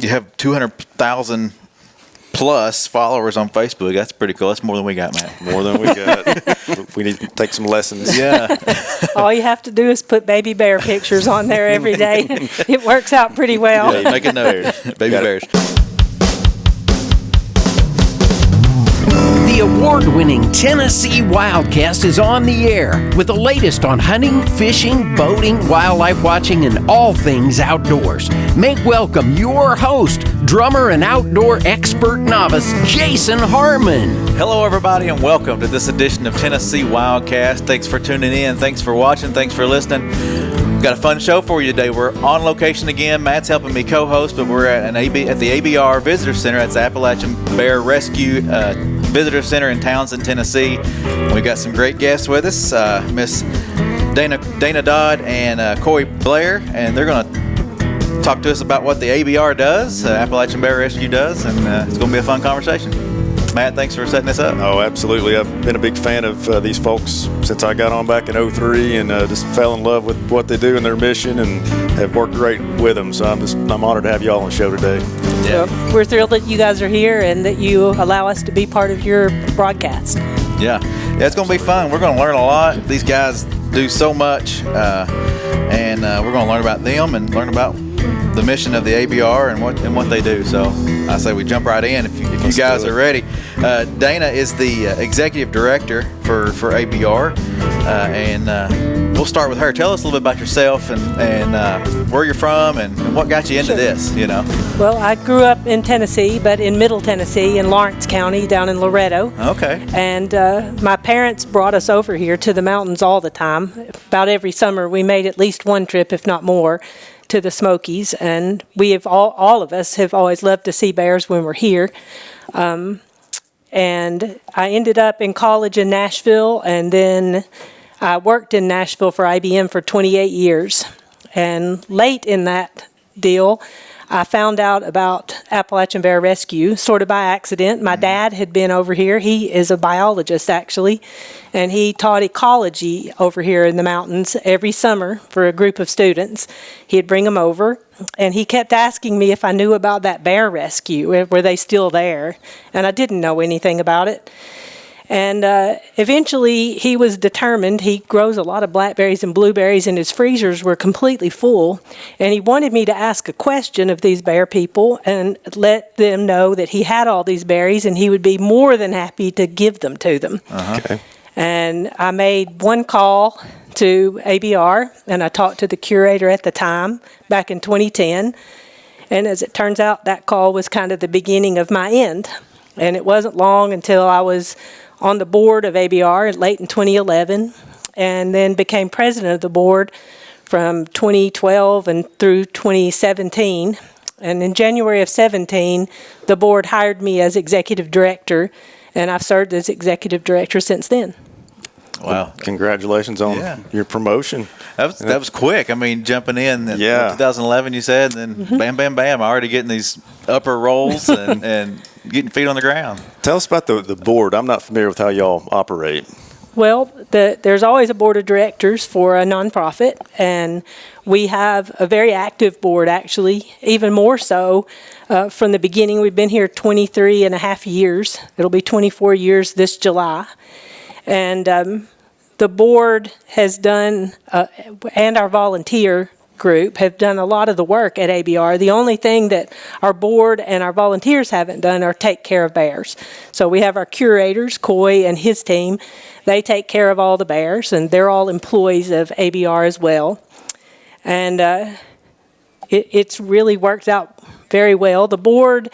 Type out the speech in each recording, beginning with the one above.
you have 200,000 plus followers on Facebook. That's pretty cool. That's more than we got, Matt. More than we got. We need to take some lessons. Yeah. All you have to do is put baby bear pictures on there every day. It works out pretty well. Yeah, make a note. Baby bears. The award-winning Tennessee WildCast is on the air with the latest on hunting, fishing, boating, wildlife watching, and all things outdoors. Make welcome your host, drummer and outdoor expert novice, Jason Harmon. Hello, everybody, and welcome to this edition of Tennessee WildCast. Thanks for tuning in. Thanks for watching. Thanks for listening. We've got a fun show for you today. We're on location again. Matt's helping me co-host, but we're at the ABR Visitor Center. That's Appalachian Bear Rescue Visitor Center in Townsend, Tennessee. We've got some great guests with us, Miss Dana Dodd and Corey Blair, and they're going to talk to us about what the ABR does, Appalachian Bear Rescue does, and it's going to be a fun conversation. Matt, thanks for setting this up. Oh, absolutely. I've been a big fan of these folks since I got on back in 2003 and just fell in love with what they do and their mission and have worked great with them. So I'm honored to have you all on the show today. Yeah. Well, we're thrilled that you guys are here and that you allow us to be part of your broadcast. Yeah, it's going to be fun. We're going to learn a lot. These guys do so much, and we're going to learn about them and learn about the mission of the ABR and what they do. So I say we jump right in if you guys are ready. Dana is the executive director for ABR, and we'll start with her. Tell us a little bit about yourself and where you're from and what got you into this, you know. Well, I grew up in Tennessee, but in Middle Tennessee in Lawrence County down in Loretto. Okay. And my parents brought us over here to the mountains all the time. About every summer we made at least one trip, if not more, to the Smokies, and we have all of us have always loved to see bears when we're here. And I ended up in college in Nashville, and then I worked in Nashville for IBM for 28 years. And late in that deal, I found out about Appalachian Bear Rescue, sort of by accident. My dad had been over here. He is a biologist, actually, and he taught ecology over here in the mountains every summer for a group of students. He'd bring them over, and he kept asking me if I knew about that bear rescue. Were they still there? And I didn't know anything about it. And eventually he was determined. He grows a lot of blackberries and blueberries, and his freezers were completely full. And he wanted me to ask a question of these bear people and let them know that he had all these berries and he would be more than happy to give them to them. Uh-huh. Okay. And I made one call to ABR, and I talked to the curator at the time back in 2010. And as it turns out, that call was kind of the beginning of my end. And it wasn't long until I was on the board of ABR late in 2011, and then became president of the board from 2012 and through 2017. And in January of 17, the board hired me as executive director, and I've served as executive director since then. Wow. Congratulations on your promotion. That was quick. I mean, jumping in 2011, you said, and then bam, bam, bam, already getting these upper roles and getting feet on the ground. Tell us about the board. I'm not familiar with how y'all operate. Well, there's always a board of directors for a nonprofit, and we have a very active board, actually, even more so from the beginning. We've been here 23 and a half years. It'll be 24 years this July. And the board has done, and our volunteer group have done a lot of the work at ABR. The only thing that our board and our volunteers haven't done are take care of bears. So we have our curators, Coy and his team. They take care of all the bears, and they're all employees of ABR as well. And it's really worked out very well. The board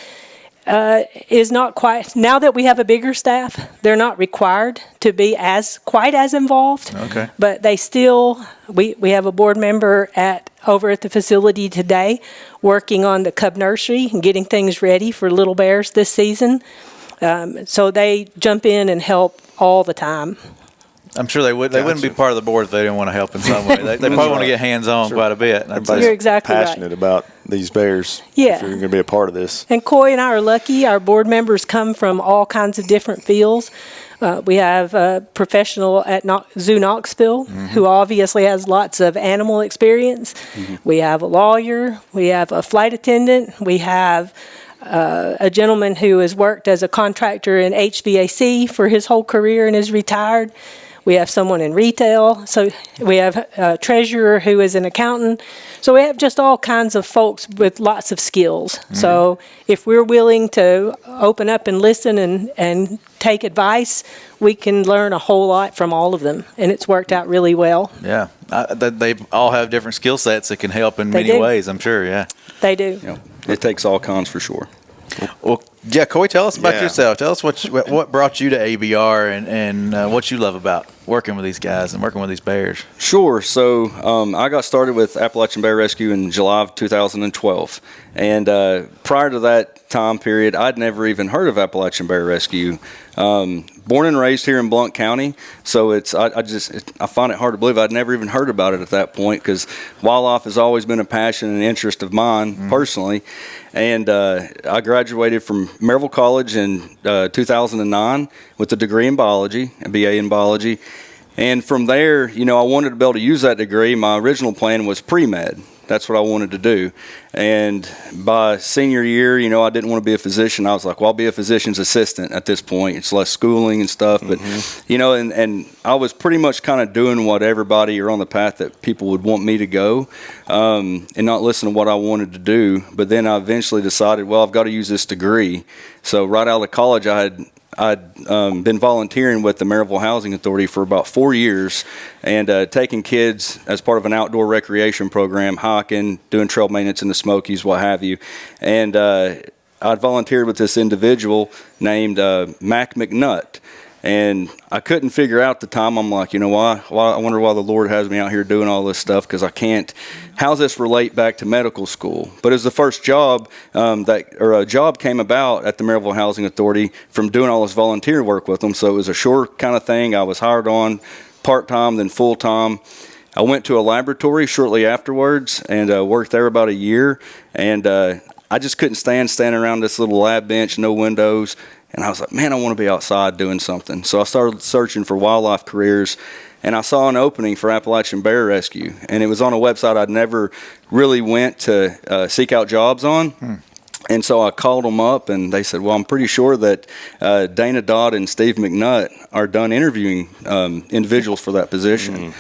is not quite, now that we have a bigger staff, they're not required to be quite as involved. Okay. But they still, we have a board member over at the facility today working on the cub nursery and getting things ready for little bears this season. So they jump in and help all the time. I'm sure they wouldn't be part of the board if they didn't want to help in some way. They probably want to get hands-on quite a bit. Everybody's You're exactly passionate about these bears. Yeah. If you're going to be a part of this. And Coy and I are lucky. Our board members come from all kinds of different fields. We have a professional at Zoo Knoxville who obviously has lots of animal experience. We have a lawyer. We have a flight attendant. We have a gentleman who has worked as a contractor in HVAC for his whole career and is retired. We have someone in retail. So we have a treasurer who is an accountant. So we have just all kinds of folks with lots of skills. So if we're willing to open up and listen and take advice, we can learn a whole lot from all of them. And it's worked out really well. Yeah. They all have different skill sets that can help in many ways, I'm sure. Yeah. They do. Yeah. It takes all kinds for sure. Well, yeah, Coy, tell us about yourself. Tell us what brought you to ABR and what you love about working with these guys and working with these bears. Sure. So I got started with Appalachian Bear Rescue in July of 2012. And prior to that time period, I'd never even heard of Appalachian Bear Rescue. Born and raised here in Blount County, so I find it hard to believe I'd never even heard about it at that point, because wildlife has always been a passion and interest of mine personally. And I graduated from Maryville College in 2009 with a degree in biology, a BA in biology. And from there, I wanted to be able to use that degree. My original plan was pre-med. That's what I wanted to do. And by senior year, I didn't want to be a physician. I was like, well, I'll be a physician's assistant at this point. It's less schooling and stuff. But, and I was pretty much kind of doing what everybody or on the path that people would want me to go, and not listen to what I wanted to do. But then I eventually decided, well, I've got to use this degree. So right out of college, I'd been volunteering with the Maryville Housing Authority for about 4 years, and taking kids as part of an outdoor recreation program, hiking, doing trail maintenance in the Smokies, what have you. And I'd volunteered with this individual named Mac McNutt. And I couldn't figure out at the time. I'm like, why? I wonder why the Lord has me out here doing all this stuff, because I can't. How does this relate back to medical school? But as the first job a job came about at the Maryville Housing Authority from doing all this volunteer work with them. So it was a short kind of thing. I was hired on part-time, then full-time. I went to a laboratory shortly afterwards and worked there about a year. And I just couldn't standing around this little lab bench, no windows. And I was like, man, I want to be outside doing something. So I started searching for wildlife careers, and I saw an opening for Appalachian Bear Rescue. And it was on a website I'd never really went to seek out jobs on. And so I called them up, and they said, well, I'm pretty sure that Dana Dodd and Steve McNutt are done interviewing individuals for that position.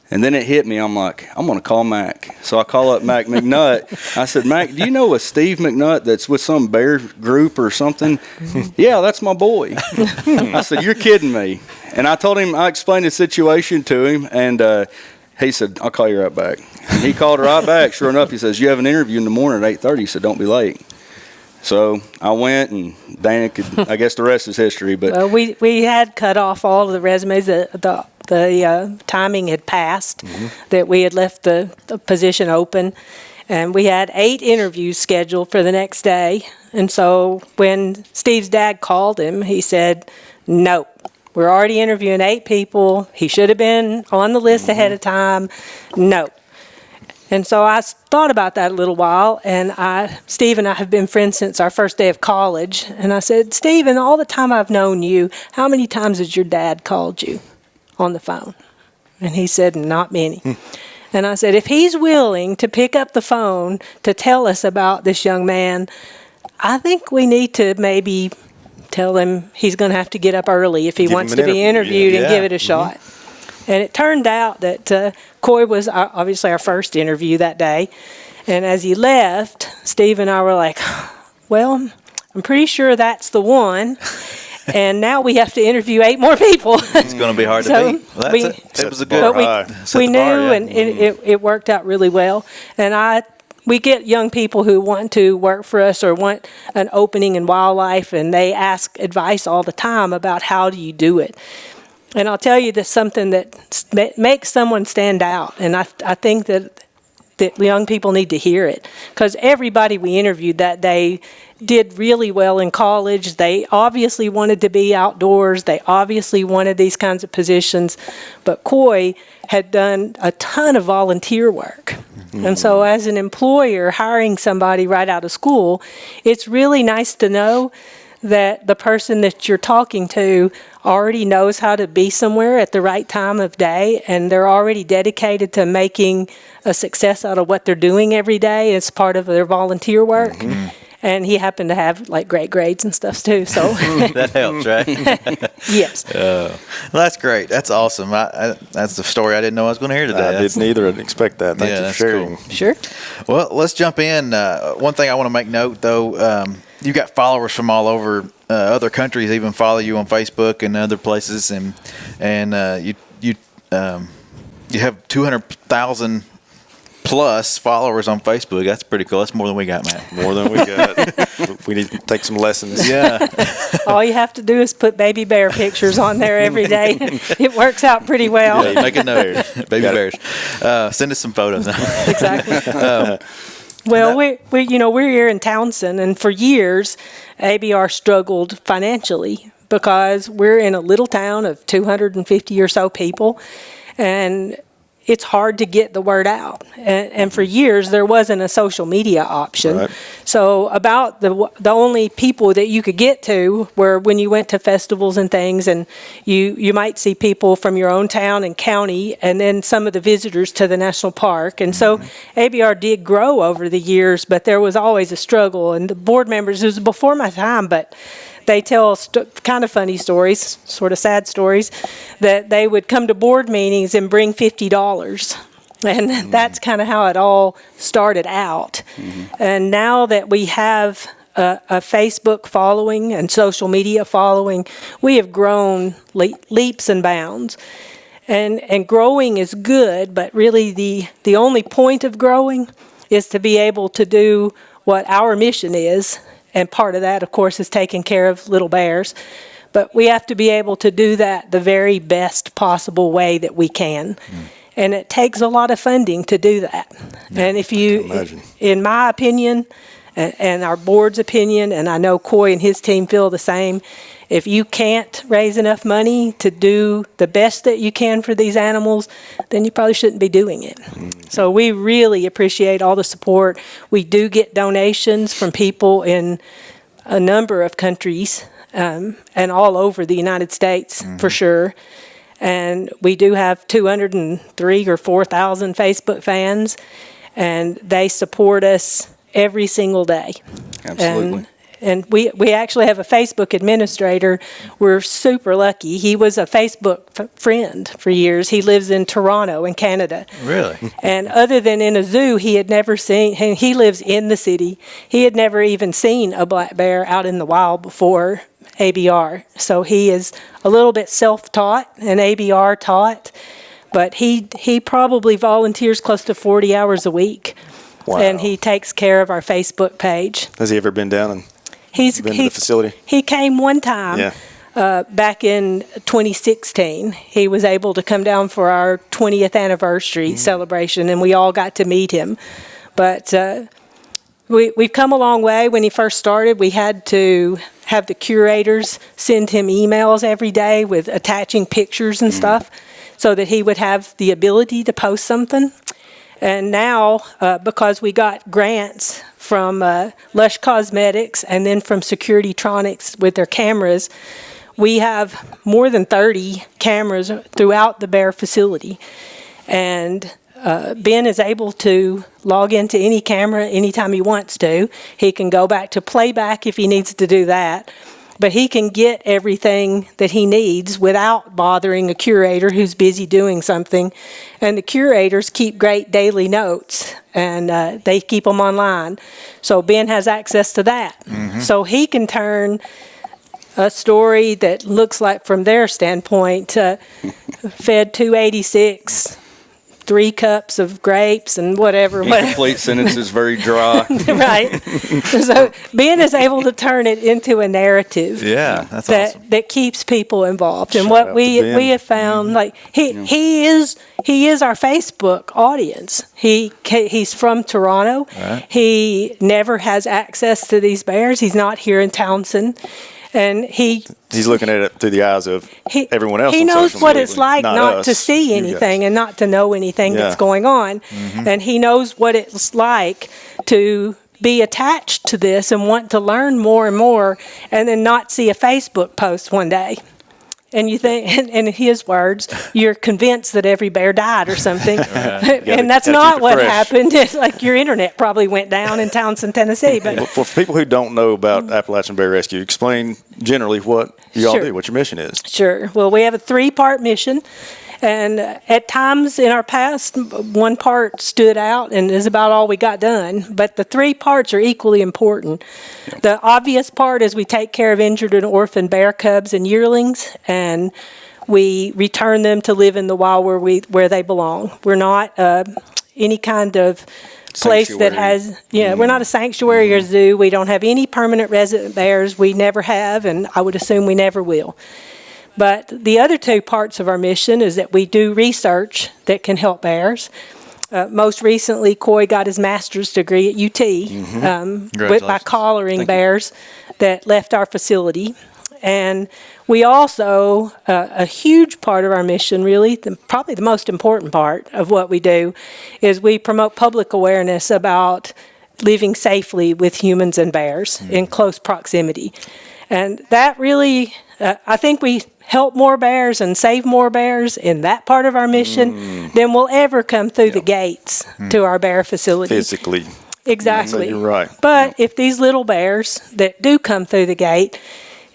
And then it hit me. I'm like, I'm going to call Mac. So I call up Mac McNutt. I said, Mac, do you know a Steve McNutt that's with some bear group or something? Yeah, that's my boy. I said, you're kidding me. And I told him, I explained the situation to him, and he said, I'll call you right back. And he called right back. Sure enough, he says, you have an interview in the morning at 8:30. He said, don't be late. So I went, and Dana I guess the rest is history. But well, we had cut off all of the resumes. The timing had passed, that we had left the position open, and we had 8 interviews scheduled for the next day. And so when Steve's dad called him, he said, no, we're already interviewing 8 people. He should have been on the list ahead of time. No. And so I thought about that a little while, and Steve and I have been friends since our first day of college. And I said, Steve, in all the time I've known you, how many times has your dad called you on the phone? And he said, not many. And I said, if he's willing to pick up the phone to tell us about this young man, I think we need to maybe tell him he's going to have to get up early if he wants to be interviewed and give it a shot. And it turned out that Coy was obviously our first interview that day. And as he left, Steve and I were like, well, I'm pretty sure that's the one. And now we have to interview 8 more people. It's going to be hard to beat. Well, it was a good. We knew, and it worked out really well. And we get young people who want to work for us or want an opening in wildlife, and they ask advice all the time about how do you do it. And I'll tell you that's something that makes someone stand out. And I think that young people need to hear it, because everybody we interviewed that day did really well in college. They obviously wanted to be outdoors. They obviously wanted these kinds of positions. But Coy had done a ton of volunteer work. And so as an employer hiring somebody right out of school, it's really nice to know that the person that you're talking to already knows how to be somewhere at the right time of day, and they're already dedicated to making a success out of what they're doing every day as part of their volunteer work. And he happened to have like great grades and stuff too. So That helps, right? yes. Well, that's great. That's awesome. That's the story I didn't know I was going to hear today. I didn't either. I didn't expect that. Thank you for that's sharing. cool. Sure. Well, let's jump in. One thing I want to make note, though, you got followers from all over other countries, even follow you on Facebook and other places, and you have 200,000 plus followers on Facebook. That's pretty cool. That's more than we got, Matt. More than we got. We need to take some lessons. Yeah. All you have to do is put baby bear pictures on there every day. It works out pretty well. Yeah, make a note. Baby bears. Send us some photos. Exactly. Well, we're here in Townsend, and for years, ABR struggled financially because we're in a little town of 250 or so people, and it's hard to get the word out. And for years, there wasn't a social media option. Right. So about the only people that you could get to were when you went to festivals and things, and you might see people from your own town and county, and then some of the visitors to the national park. And so ABR did grow over the years, but there was always a struggle. And the board members, it was before my time, but they tell kind of funny stories, sort of sad stories, that they would come to board meetings and bring $50. And that's kind of how it all started out. And now that we have a Facebook following and social media following, we have grown leaps and bounds. And growing is good, but really the only point of growing is to be able to do what our mission is. And part of that, of course, is taking care of little bears. But we have to be able to do that the very best possible way that we can. And it takes a lot of funding to do that. And if you, in my opinion, and our board's opinion, and I know Coy and his team feel the same, if you can't raise enough money to do the best that you can for these animals, then you probably shouldn't be doing it. So we really appreciate all the support. We do get donations from people in a number of countries and all over the United States for sure. And we do have 203 or 4,000 Facebook fans, and they support us every single day. Absolutely. And we actually have a Facebook administrator. We're super lucky. He was a Facebook friend for years. He lives in Toronto in Canada. Really? And other than in a zoo, he had never seen, and he lives in the city, he had never even seen a black bear out in the wild before ABR. So he is a little bit self-taught and ABR taught, but he probably volunteers close to 40 hours a week. Wow. And he takes care of our Facebook page. Has he ever been down and been to the facility? He came one time back in 2016. He was able to come down for our 20th anniversary celebration, and we all got to meet him. But we've come a long way. When he first started, we had to have the curators send him emails every day with attaching pictures and stuff so that he would have the ability to post something. And now, because we got grants from Lush Cosmetics and then from Security Tronics with their cameras, we have more than 30 cameras throughout the bear facility. And Ben is able to log into any camera anytime he wants to. He can go back to playback if he needs to do that. But he can get everything that he needs without bothering a curator who's busy doing something. And the curators keep great daily notes, and they keep them online. So Ben has access to that. So he can turn a story that looks like, from their standpoint, fed 286, 3 cups of grapes and whatever. Incomplete sentences, very dry. Right. So Ben is able to turn it into a narrative. Yeah, that's awesome. That keeps people involved. And Shout what out we to Ben. have found, like he is our Facebook audience. He's from Toronto. Right. He never has access to these bears. He's not here in Townsend. And he's looking at it through the eyes of everyone else. He on knows social what media. it's like not to us, see you anything guys. and not to know anything that's going on. And he knows what it's like to be attached to this and want to learn more and more, and then not see a Facebook post one day. And you think, in his words, you're convinced that every bear died or something. And that's not what happened. It's like your internet probably went down in Townsend, Tennessee. But for people who don't know about Appalachian Bear Rescue, explain generally what you all Sure. do, what your mission is. Sure. Well, we have a 3-part mission. And at times in our past, one part stood out and is about all we got done. But the 3 parts are equally important. Yep. The obvious part is we take care of injured and orphan bear cubs and yearlings, and we return them to live in the wild where they belong. We're not any kind of place that has, we're not a sanctuary or zoo. We don't have any permanent resident bears. We never have, and I would assume we never will. But the other 2 parts of our mission is that we do research that can help bears. Most recently, Coy got his master's degree at UT by collaring bears that left our facility. And we also, a huge part of our mission, really, probably the most important part of what we do, is we promote public awareness about living safely with humans and bears in close proximity. And that really, I think we help more bears and save more bears in that part of our mission than will ever come through the gates to our bear facility. Physically. Exactly. You're right. But if these little bears that do come through the gate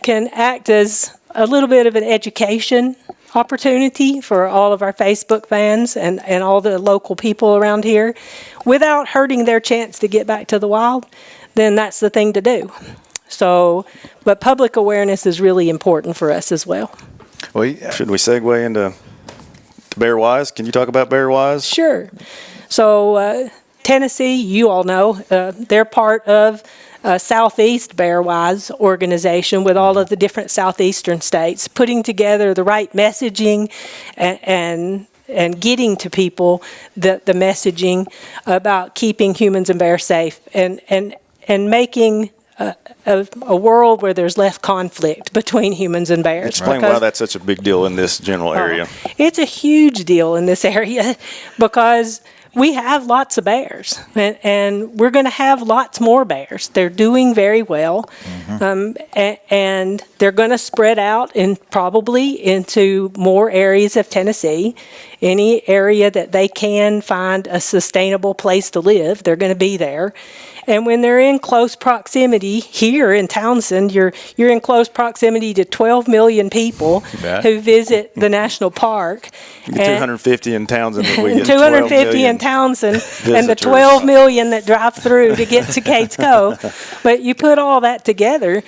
can act as a little bit of an education opportunity for all of our Facebook fans and all the local people around here without hurting their chance to get back to the wild, then that's the thing to do. So, but public awareness is really important for us as well. Well, should we segue into Bear Wise? Can you talk about Bear Wise? Sure. So, Tennessee, you all know, they're part of Southeast Bear Wise organization with all of the different southeastern states, putting together the right messaging and getting to people the messaging about keeping humans and bears safe and making a world where there's less conflict between humans and bears. Explain why that's such a big deal in this general area. It's a huge deal in this area because we have lots of bears, and we're going to have lots more bears. They're doing very well, and they're going to spread out probably into more areas of Tennessee. Any area that they can find a sustainable place to live, they're going to be there. And when they're in close proximity here in Townsend, you're in close proximity to 12 million people who visit the national park. You get 250 in Townsend. We get 250 in Townsend, and the 12 million that drive through to get to Cates Cove. But you put all that together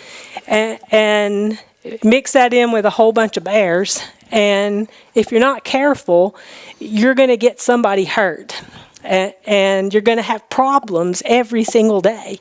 and mix that in with a whole bunch of bears, and if you're not careful, you're going to get somebody hurt. And you're going to have problems every single day.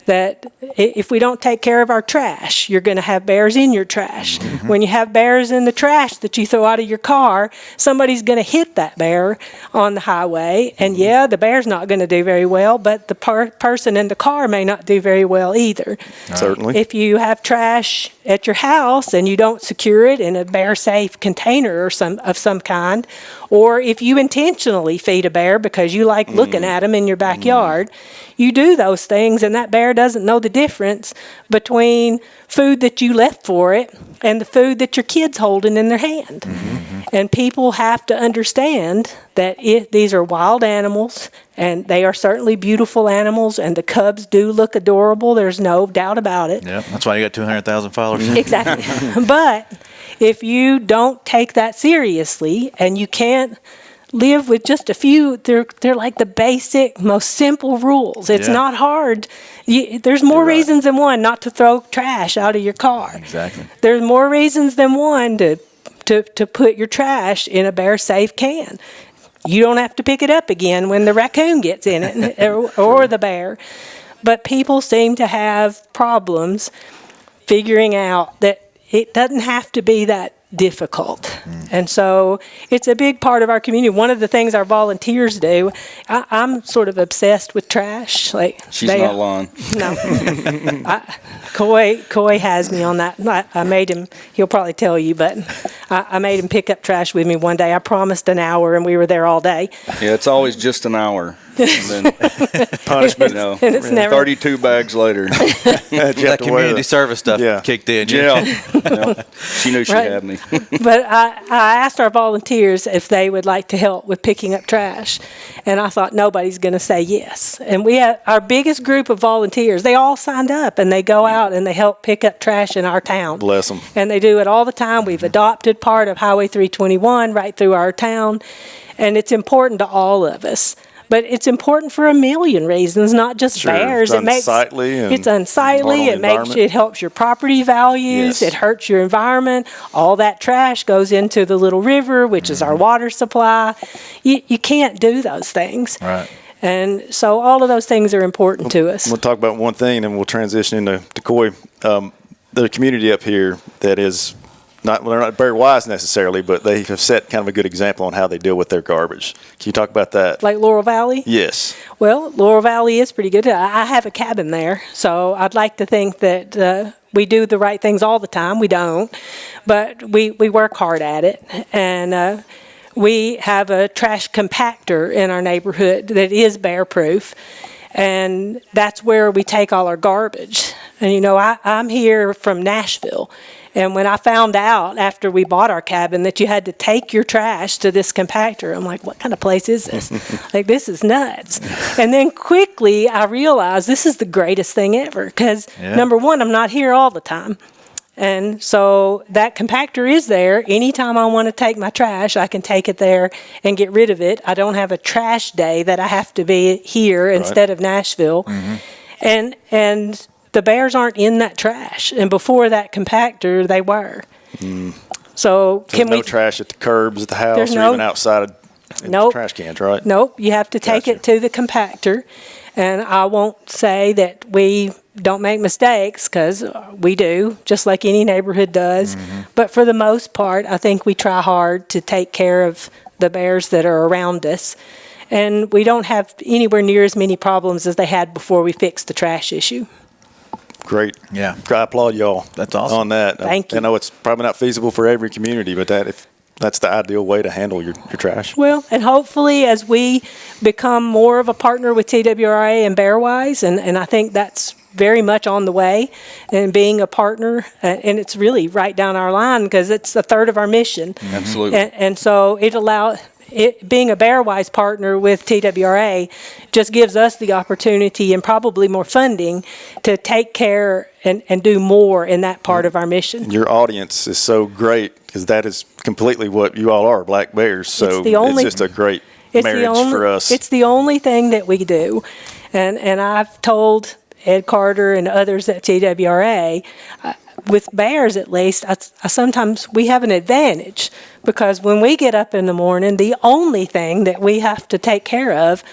That if we don't take care of our trash, you're going to have bears in your trash. When you have bears in the trash that you throw out of your car, somebody's going to hit that bear on the highway. And the bear's not going to do very well, but the person in the car may not do very well either. Certainly. If you have trash at your house and you don't secure it in a bear-safe container of some kind, or if you intentionally feed a bear because you like looking at them in your backyard, you do those things, and that bear doesn't know the difference between food that you left for it and the food that your kid's holding in their hand. And people have to understand that these are wild animals, and they are certainly beautiful animals, and the cubs do look adorable. There's no doubt about it. Yeah, that's why you got 200,000 followers. Exactly. But if you don't take that seriously and you can't live with just a few, they're like the basic, most simple rules. It's not hard. There's more reasons than one not to throw trash out of your car. Exactly. There's more reasons than one to put your trash in a bear-safe can. You don't have to pick it up again when the raccoon gets in it or the bear. But people seem to have problems figuring out that it doesn't have to be that difficult. And so it's a big part of our community. One of the things our volunteers do, I'm sort of obsessed with trash. She's not lying. No. Coy has me on that. I made him, he'll probably tell you, but I made him pick up trash with me one day. I promised an hour, and we were there all day. Yeah, it's always just an hour. And then Punishment. And it's never 32 bags later. That community service stuff kicked in. Yeah. She knew she Right. had me. But I asked our volunteers if they would like to help with picking up trash, and I thought nobody's going to say yes. And we have our biggest group of volunteers. They all signed up, and they go out and they help pick up trash in our town. Bless them. And they do it all the time. We've adopted part of Highway 321 right through our town, and it's important to all of us. But it's important for a million reasons, not just Sure. bears. It's unsightly. It's unsightly. It helps your property values. Yes. It hurts your environment. All that trash goes into the little river, which is our water supply. You can't do those things. Right. And so all of those things are important to us. We'll talk about one thing, and we'll transition into Coy. The community up here that is not, well, they're not very wise necessarily, but they have set kind of a good example on how they deal with their garbage. Can you talk about that? Like Laurel Valley? Yes. Well, Laurel Valley is pretty good. I have a cabin there, so I'd like to think that we do the right things all the time. We don't, but we work hard at it. And we have a trash compactor in our neighborhood that is bear-proof, and that's where we take all our garbage. And, you know, I'm here from Nashville. And when I found out after we bought our cabin that you had to take your trash to this compactor, I'm like, what kind of place is this? Like, this is nuts. And then quickly I realized this is the greatest thing ever because, number one, I'm not here all the time. And so that compactor is there. Anytime I want to take my trash, I can take it there and get rid of it. I don't have a trash day that I have to be here instead of Nashville. Mm-hmm. And the bears aren't in that trash, and before that compactor, they were. So There's no trash at the curbs at the house or even outside in the trash cans, right? Nope. You have to take it to the compactor, and I won't say that we don't make mistakes because we do, just like any neighborhood does. Mm-hmm. But for the most part, I think we try hard to take care of the bears that are around us. And we don't have anywhere near as many problems as they had before we fixed the trash issue. Great. Yeah. I applaud y'all. That's awesome. On that. Thank you. I know it's probably not feasible for every community, but that's the ideal way to handle your trash. Well, and hopefully as we become more of a partner with TWRA and Bearwise, and I think that's very much on the way, and being a partner, and it's really right down our line because it's a third of our mission. Absolutely. And so being a Bearwise partner with TWRA just gives us the opportunity and probably more funding to take care and do more in that part of our mission. Your audience is so great because that is completely what you all are, black bears. So it's just a great marriage for us. It's the only thing that we do. And I've told Ed Carter and others at TWRA, with bears at least, I sometimes we have an advantage because when we get up in the morning, the only thing that we have to take care of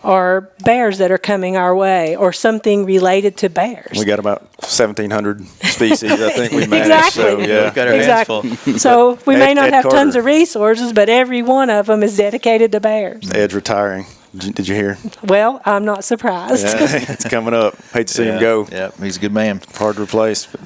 are bears that are coming our way or something related to bears. We got about 1,700 species, I think we manage. Exactly. So, yeah. We've got our hands full. So we may not Ed have tons Carter. of resources, but every one of them is dedicated to bears. Ed's retiring. Did you hear? Well, I'm not surprised. Yeah, it's coming up. Hate to see him go. Yeah, he's a good man. Hard to replace. But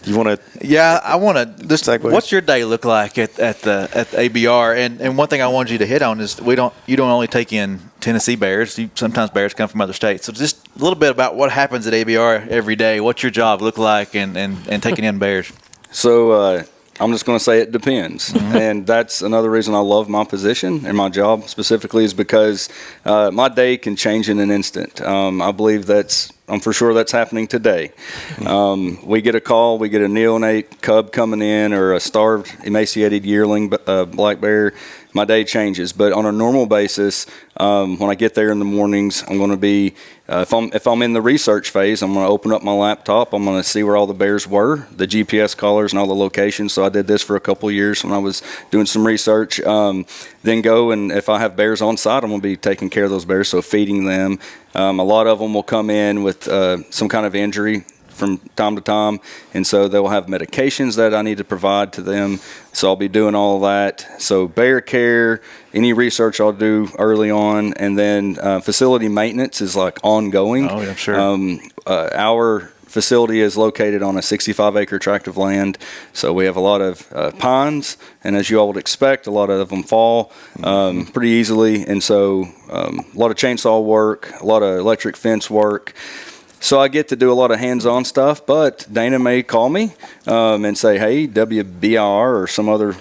you want to? Yeah, I want to. Segue. What's your day look like at the ABR? And one thing I wanted you to hit on is you don't only take in Tennessee bears. Sometimes bears come from other states. So just a little bit about what happens at ABR every day. What's your job look like and taking in bears? So I'm just going to say it depends. And that's another reason I love my position and my job specifically is because my day can change in an instant. I believe I'm for sure that's happening today. We get a call, we get a neonate cub coming in or a starved, emaciated yearling black bear. My day changes. But on a normal basis, when I get there in the mornings, I'm going to be, if I'm in the research phase, I'm going to open up my laptop. I'm going to see where all the bears were, the GPS collars and all the locations. So I did this for a couple of years when I was doing some research. Then go and if I have bears on site, I'm going to be taking care of those bears, so feeding them. A lot of them will come in with some kind of injury from time to time, and so they will have medications that I need to provide to them. So I'll be doing all of that. So bear care, any research I'll do early on, and then facility maintenance is like ongoing. Oh, yeah, sure. Our facility is located on a 65-acre tract of land, so we have a lot of pines, and as you all would expect, a lot of them fall pretty easily, and so a lot of chainsaw work, a lot of electric fence work. So I get to do a lot of hands-on stuff, but Dana may call me and say, hey, WBR or some other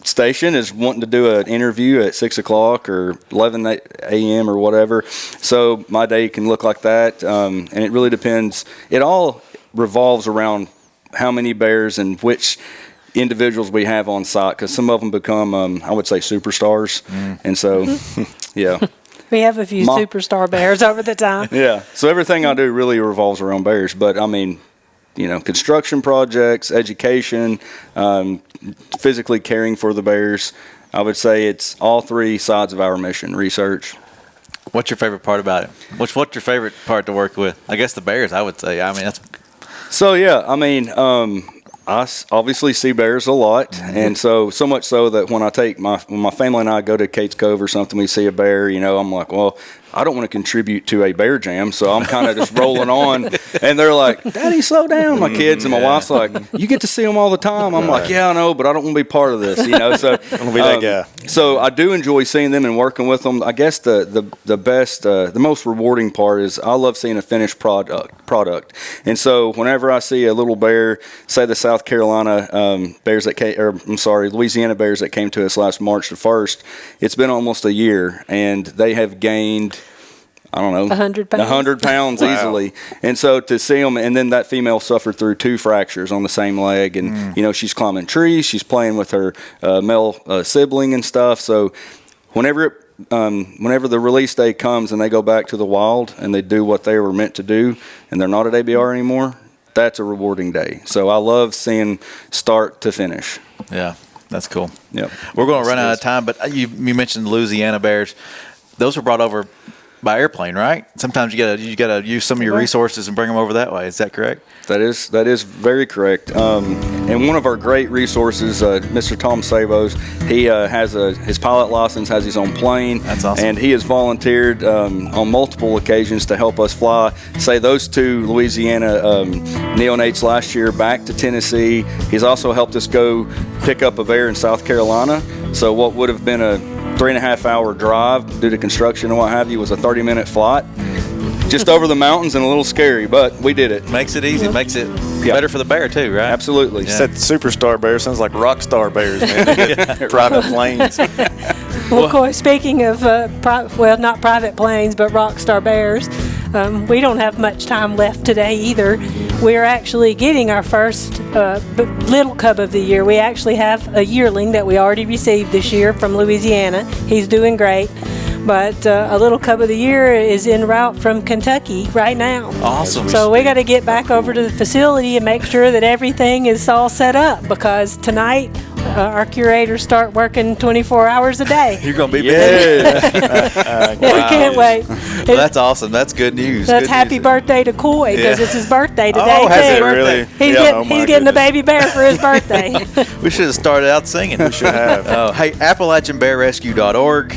station is wanting to do an interview at 6 o'clock or 11 a.m. or whatever. So my day can look like that, and it really depends. It all revolves around how many bears and which individuals we have on site, because some of them become, I would say, superstars. And so, yeah. We have a few superstar bears over the time. Yeah. So everything I do really revolves around bears. But, I mean, construction projects, education, physically caring for the bears. I would say it's all three sides of our mission: research. What's your favorite part about it? What's your favorite part to work with? I guess the bears, I would say. I mean, that's... So, yeah, I mean, I obviously see bears a lot, and so much so that when my family and I go to Kate's Cove or something, we see a bear, I'm like, well, I don't want to contribute to a bear jam, so I'm kind of just rolling on, and they're like, Daddy, slow down, my kids, and my wife's like, you get to see them all the time. I'm like, yeah, I know, but I don't want to be part of this, so I want to be that guy. So I do enjoy seeing them and working with them. I guess the best, the most rewarding part is I love seeing a finished product, and so whenever I see a little bear, say the South Carolina bears that came, or I'm sorry, Louisiana bears that came to us last March the 1st, it's been almost a year, and they have gained, I don't know, 100 pounds, 100 pounds easily. And so to see them, and then that female suffered through 2 fractures on the same leg, and she's climbing trees, she's playing with her male sibling and stuff. So whenever the release day comes and they go back to the wild and they do what they were meant to do, and they're not at ABR anymore, that's a rewarding day. So I love seeing start to finish. Yeah, that's cool. Yep. We're going to run out of time, but you mentioned Louisiana bears. Those were brought over by airplane, right? Sometimes you gotta use some of your resources and bring them over that way. Is that correct? That is very correct. And one of our great resources, Mr. Tom Sabos, he has his pilot license, has his own plane. That's awesome. And he has volunteered on multiple occasions to help us fly, say, those 2 Louisiana neonates last year back to Tennessee. He's also helped us go pick up a bear in South Carolina. So what would have been a 3.5-hour drive due to construction and what have you was a 30-minute flight. Just over the mountains and a little scary, but we did it. Makes it easy. Makes it better for the bear too, right? Absolutely. You said superstar bear, sounds like rock star bears, man. Private planes. Well, of course, speaking of, not private planes, but rock star bears, we don't have much time left today either. We're actually getting our first little cub of the year. We actually have a yearling that we already received this year from Louisiana. He's doing great. But a little cub of the year is en route from Kentucky right now. Awesome. So we got to get back over to the facility and make sure that everything is all set up, because tonight our curators start working 24 hours a day. You're going to be busy. Yeah, we can't wait. Well, that's awesome. That's good news. That's good happy news. birthday to Coy, because it's his birthday today, Oh, has too. it really? He's getting a baby bear for his birthday. We should have started out singing. We should have. Hey, AppalachianBearRescue.org,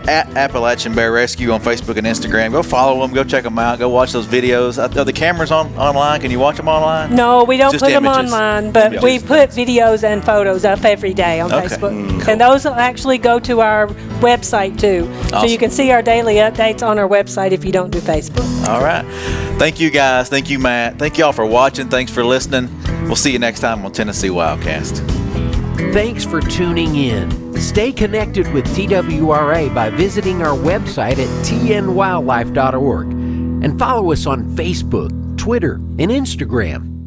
at Appalachian Bear Rescue on Facebook and Instagram. Go follow them. Go check them out. Go watch those videos. Are the cameras online? Can you watch them online? No, we don't Just put them images. online, but we put videos and photos up every day on Facebook. Cool. And those will actually go to our website, too. So Awesome. you can see our daily updates on our website if you don't do Facebook. All right. Thank you, guys. Thank you, Matt. Thank you all for watching. Thanks for listening. We'll see you next time on Tennessee WildCast. Thanks for tuning in. Stay connected with TWRA by visiting our website at tnwildlife.org and follow us on Facebook, Twitter, and Instagram.